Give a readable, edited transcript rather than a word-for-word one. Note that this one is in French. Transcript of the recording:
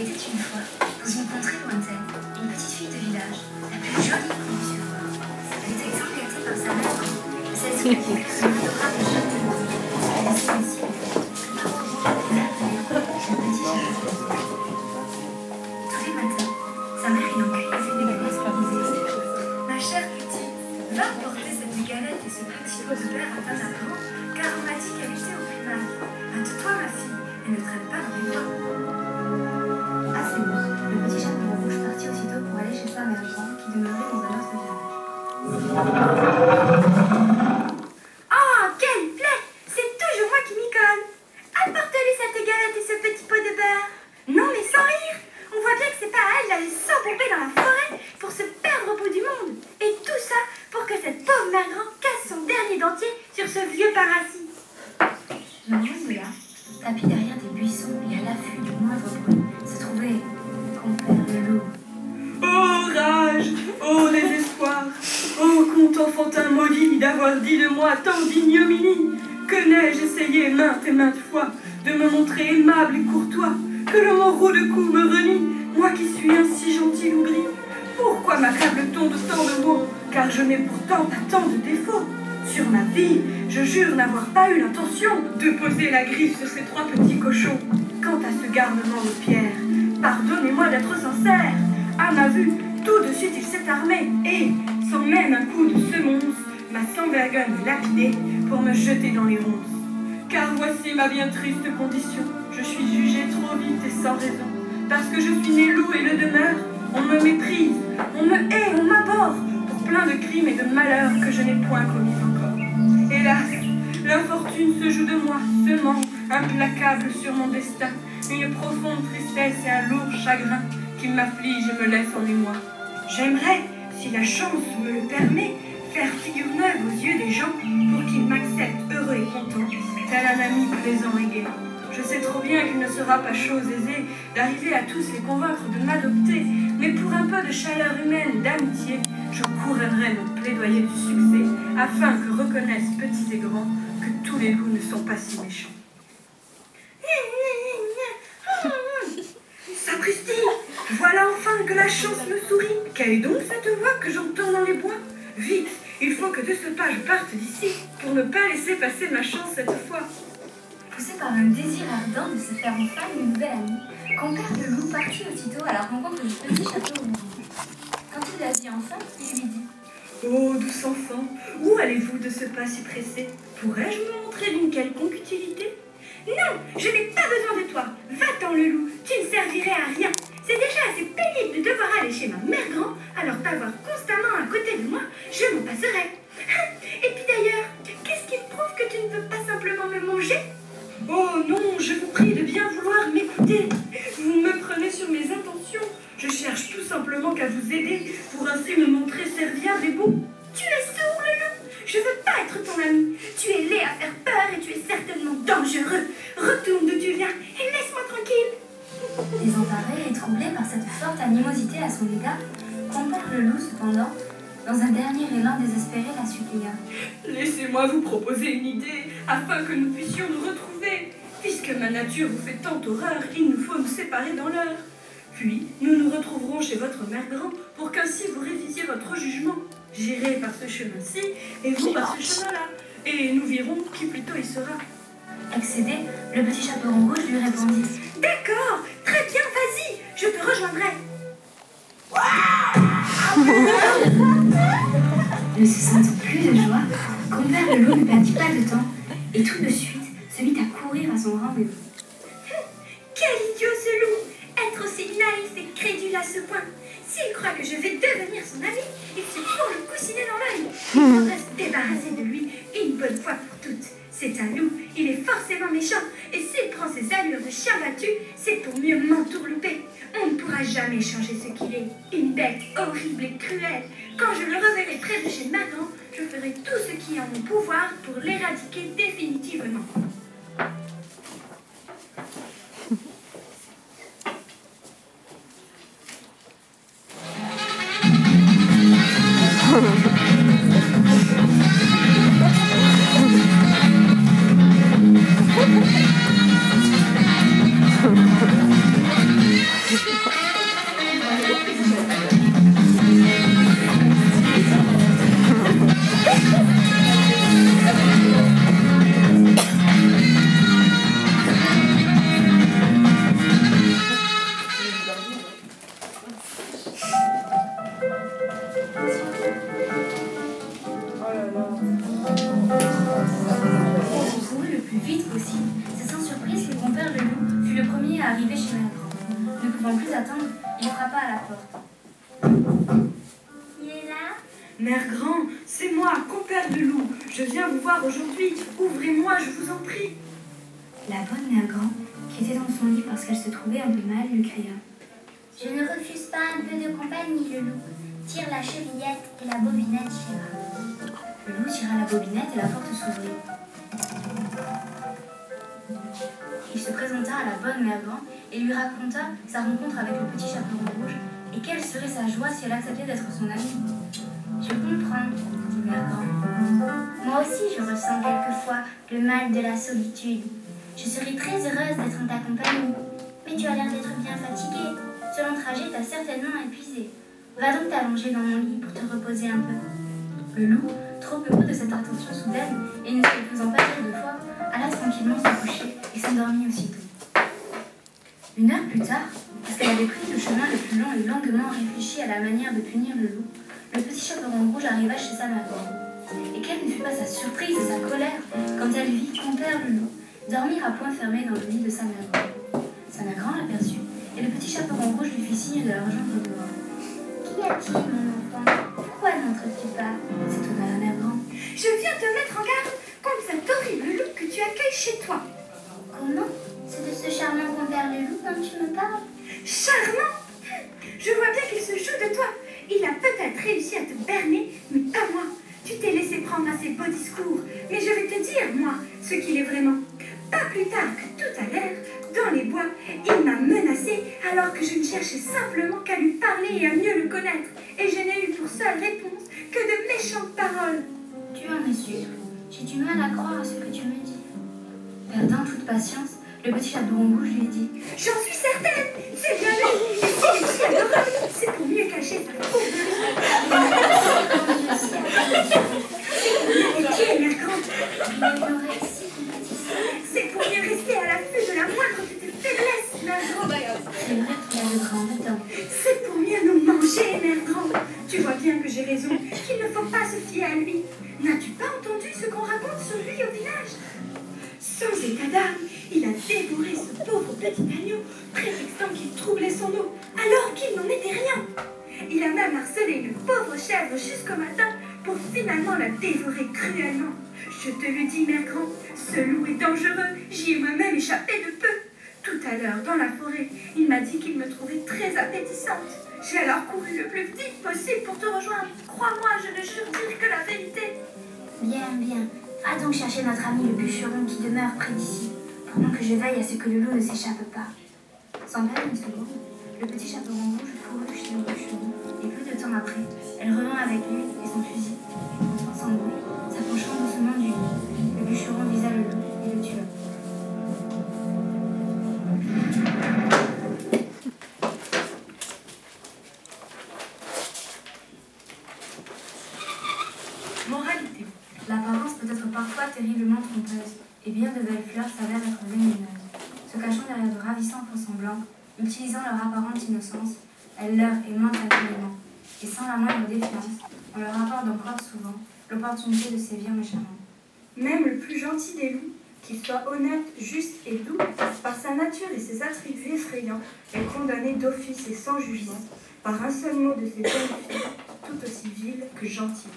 Il était une fois, dans une contrée lointaine, une petite fille de village, la plus jolie qu'on eût pu voir. Elle était tant gâtée par sa mère, celle-ci lui dit que son adorable jeune monde, elle laissait ainsi le petit chapeau. Tous les matins, sa mère ayant cueilli des galettes lui disait: ma chère petite, va porter cette galette et ce petit pot de beurre à ta maman, car on m'a dit qu'elle était au primaire. Hâte-toi, ma fille, et ne traîne pas dans les bois. À ces mots, le petit chaperon rouge partit aussitôt pour aller chez sa mère grande qui demeurait dans un autre village. Oh, quelle plaie! C'est toujours moi qui m'y colle! Apporte-lui cette galette et ce petit pot de beurre! Non, mais sans rire! On voit bien que c'est pas à elle d'aller s'embourber dans la forêt pour se perdre au bout du monde! Et tout ça pour que cette pauvre mère grande casse son dernier dentier sur ce vieux parasite! Loin de là, tapis derrière des buissons et à l'affût du moindre bruit, se trouvait compère le loup. Oh rage, oh désespoir, oh conte enfantin maudit d'avoir dit de moi tant d'ignominie. Que n'ai-je essayé maintes et maintes fois de me montrer aimable et courtois, que le morceau de cou me renie, moi qui suis un si gentil loup gris. Pourquoi m'accable-t-on de tant de mots, car je n'ai pourtant pas tant de défauts. Sur ma vie, je jure n'avoir pas eu l'intention de poser la griffe sur ces trois petits cochons. Quant à ce garnement de pierre, pardonnez-moi d'être sincère. À ma vue, tout de suite il s'est armé et, sans même un coup de semonce, m'a sans vergogne lapidé pour me jeter dans les ronces. Car voici ma bien triste condition, je suis jugée trop vite et sans raison. Parce que je suis né loup et le demeure, on me méprise, on me hait, on m'abhorre, pour plein de crimes et de malheurs que je n'ai point commis encore. Hélas, l'infortune se joue de moi, semant, implacable sur mon destin, une profonde tristesse et un lourd chagrin qui m'afflige et me laisse en émoi. J'aimerais, si la chance me le permet, faire figure neuve aux yeux des gens pour qu'ils m'acceptent heureux et content, tel un ami plaisant et gai. Je sais trop bien qu'il ne sera pas chose aisée d'arriver à tous les convaincre de m'adopter, mais pour un peu de chaleur humaine, d'amitié, je couronnerai mon plaidoyer du succès, afin que reconnaissent petits et grands que tous les loups ne sont pas si méchants. Sapristi, voilà enfin que la chance me sourit. Quelle est donc cette voix que j'entends dans les bois? Vite, il faut que de ce pas je parte d'ici, pour ne pas laisser passer ma chance cette fois. Poussé par un désir ardent de se faire enfin une nouvelle amie, compère le loup partit aussitôt à la rencontre du petit chapeau rouge. Quand il la vit enfin, il lui dit: oh, douce enfant, où allez-vous de ce pas si pressé? Pourrais-je vous montrer d'une quelconque utilité? Non, je n'ai pas besoin de toi. Va-t'en le loup, tu ne servirais à rien. C'est déjà assez pénible de devoir aller chez ma mère grand, alors t'avoir constamment à côté de moi, je m'en passerai. Et puis d'ailleurs, qu'est-ce qui prouve que tu ne veux pas simplement me manger? Oh non, je vous prie de bien vouloir m'écouter. Vous me prenez sur mes intentions. Je cherche tout simplement qu'à vous aider pour ainsi me montrer serviable et beau. Tu es sourd, le loup. Je veux pas être ton ami. Tu es laid à faire peur et tu es certainement dangereux. Retourne d'où tu viens et laisse-moi tranquille. Désemparé et troublé par cette forte animosité à son égard, compère le loup, cependant, dans un dernier élan désespéré, la supplia. Laissez-moi vous proposer une idée, afin que nous puissions nous retrouver. Puisque ma nature vous fait tant horreur, il nous faut nous séparer dans l'heure. Puis, nous nous retrouverons chez votre mère grand, pour qu'ainsi vous révisiez votre jugement. J'irai par ce chemin-ci, et vous par ce chemin-là. Et nous verrons qui plutôt y sera. Excédé, le petit chaperon rouge lui répondit: d'accord, très bien, vas-y, je te rejoindrai. Ne se sentant plus de joie, compère le loup ne perdit pas de temps, et tout de suite se mit à courir à son rendez-vous. Quel idiot ce loup! Être aussi naïf et crédule à ce point. S'il croit que je vais devenir son ami, il se fourre le coussinet dans l'œil. Il faudrait se débarrasser de lui une bonne fois pour toutes. C'est un loup, il est forcément méchant, et s'il prend ses allures de chien battu, c'est pour mieux m'entourlouper. On ne pourra jamais changer ce qu'il est, une bête horrible et cruelle. Quand je le reverrai près de chez ma grand, je ferai tout ce qui est en mon pouvoir pour l'éradiquer définitivement. Mère Grand. Ne pouvant plus attendre, il frappa à la porte. Il est là? Mère Grand, c'est moi, compère de loup. Je viens vous voir aujourd'hui. Ouvrez-moi, je vous en prie. La bonne Mère Grand, qui était dans son lit parce qu'elle se trouvait un peu mal, lui cria. Je ne refuse pas un peu de compagnie, le loup. Tire la chevillette et la bobinette ira. Le loup tira la bobinette et la porte s'ouvrit. Il se présenta à la bonne Mère Grand et lui raconta sa rencontre avec le petit chaperon rouge et quelle serait sa joie si elle acceptait d'être son amie. Je comprends, dit Mère Grand. moi aussi je ressens quelquefois le mal de la solitude. Je serais très heureuse d'être en ta compagnie. Mais tu as l'air d'être bien fatiguée. Ce long trajet t'a certainement épuisé. Va donc t'allonger dans mon lit pour te reposer un peu. Le loup, trop heureux de cette attention soudaine et ne se faisant pas dire deux fois, alla tranquillement se coucher et s'endormit aussitôt. 1 heure plus tard, parce qu'elle avait pris le chemin le plus long et longuement réfléchi à la manière de punir le loup, le petit chaperon rouge arriva chez sa mère Grand. Et quelle ne fut pas sa surprise et sa colère quand elle vit compère le loup dormir à point fermé dans le lit de sa mère Grand. Sa mère Grand l'aperçut et le petit chaperon rouge lui fit signe de la rejoindre dehors. Qu'y a-t-il, mon enfant? Pourquoi n'entres-tu pas? S'étonna la mère Grand. Je viens te mettre en garde contre cet horrible loup que tu accueilles chez toi. Comment? C'est de ce charmant compère le loup dont tu me parles? Charmant! Je vois bien qu'il se joue de toi. Il a peut-être réussi à te berner, mais pas moi. Tu t'es laissé prendre à ses beaux discours. Mais je vais te dire, moi, ce qu'il est vraiment. Pas plus tard que tout à l'heure, dans les bois, il m'a menacé alors que je ne cherchais simplement qu'à lui parler et à mieux le connaître. Et je n'ai eu pour seule réponse que de méchantes paroles. Tu en es sûre? J'ai du mal à croire à ce que tu me dis. Perdant toute patience, le petit chaperon rouge lui dit. J'en suis certaine, c'est bien lui. Et s'il est si adorable, c'est pour mieux cacher sa fourberie. C'est pour mieux Mère Grande. Il est une oreille si compétitive. C'est pour mieux rester à l'affût de la moindre de tes faiblesses, Mère Grande. C'est vrai qu'il a de grandes dents. C'est pour mieux nous manger, Mère Grande. Tu vois bien que j'ai raison, qu'il ne faut pas se fier à lui. N'as-tu pas entendu ce qu'on raconte sur lui au village? Sans état d'âme, il a dévoré ce pauvre petit agneau, prétextant qu'il troublait son eau, alors qu'il n'en était rien. Il a même harcelé une pauvre chèvre jusqu'au matin pour finalement la dévorer cruellement. Je te le dis, Mère Grand, ce loup est dangereux, j'y ai moi-même échappé de peu. Tout à l'heure, dans la forêt, il m'a dit qu'il me trouvait très appétissante. J'ai alors couru le plus vite possible pour te rejoindre. Crois-moi, je ne jure dire que la vérité. Bien, bien. Va donc chercher notre ami le bûcheron qui demeure près d'ici, pendant que je veille à ce que le loup ne s'échappe pas. Sans perdre une seconde, le petit chaperon rouge courut chez le bûcheron, et peu de temps après, elle revint avec lui et son fusil. Sans bruit, s'approchant doucement du lit, le bûcheron visa le loup et le tua. Moralité. L'apparence peut être parfois terriblement trompeuse, et bien de belles fleurs s'avèrent être vénéneuses. Se cachant derrière de ravissants faux-semblants, utilisant leur apparente innocence, elles leurrent et mentent impunément, et sans la moindre défiance, on leur apporte encore souvent l'opportunité de sévir méchamment. Même le plus gentil des loups, qu'il soit honnête, juste et doux, par sa nature et ses attributs effrayants, est condamné d'office et sans jugement, par un seul mot de ses bonnes filles, tout aussi viles que gentilles.